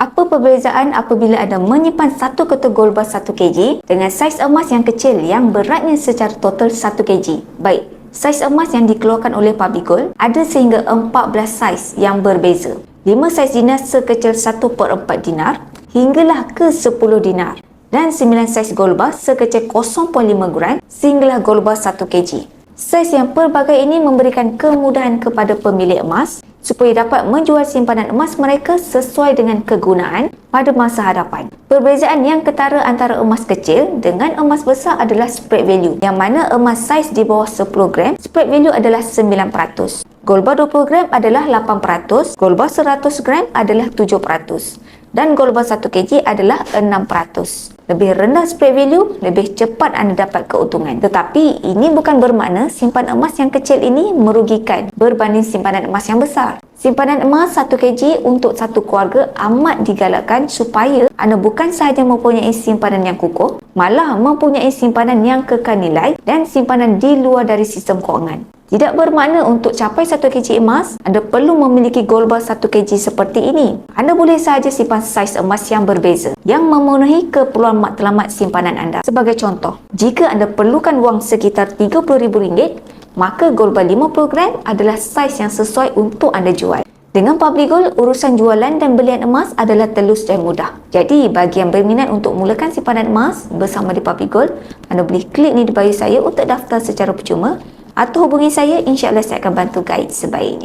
Apa perbezaan apabila anda menyimpan satu kotak gold bar 1 kg dengan saiz emas yang kecil yang beratnya secara total 1 kg? Baik, saiz emas yang dikeluarkan oleh Public Gold ada sehingga 14 saiz yang berbeza. 5 saiz dinar sekecil 1/4 dinar hinggalah ke 10 dinar dan 9 saiz gold bar sekecil 0.5 gram sehinggalah gold bar 1 kg. Saiz yang pelbagai ini memberikan kemudahan kepada pemilik emas supaya dapat menjual simpanan emas mereka sesuai dengan kegunaan pada masa hadapan. Perbezaan yang ketara antara emas kecil dengan emas besar adalah spread value, yang mana emas saiz di bawah 10 gram, spread value adalah 9%. Gold bar 20 gram adalah 8%, gold bar 100 gram adalah 7%, dan gold bar 1 kg adalah 6%. Lebih rendah spread value, lebih cepat anda dapat keuntungan. Tetapi ini bukan bermakna simpanan emas yang kecil ini merugikan berbanding simpanan emas yang besar. Simpanan emas 1 kg untuk satu keluarga amat digalakkan supaya anda bukan sahaja mempunyai simpanan yang kukuh, malah mempunyai simpanan yang kekal nilai dan simpanan di luar dari sistem kewangan. Tidak bermakna untuk capai 1 kg emas, anda perlu memiliki gold bar 1 kg seperti ini. Anda boleh sahaja simpan saiz emas yang berbeza, yang memenuhi keperluan matlamat simpanan anda. Sebagai contoh, jika anda perlukan wang sekitar RM30,000, maka gold bar 50 gram adalah saiz yang sesuai untuk anda jual. Dengan Public Gold, urusan jualan dan belian emas adalah telus dan mudah. Jadi, bagi yang berminat untuk mulakan simpanan emas bersama di Public Gold, anda boleh klik ni di bio saya untuk daftar secara percuma atau hubungi saya, insya-Allah saya akan bantu guide sebaiknya.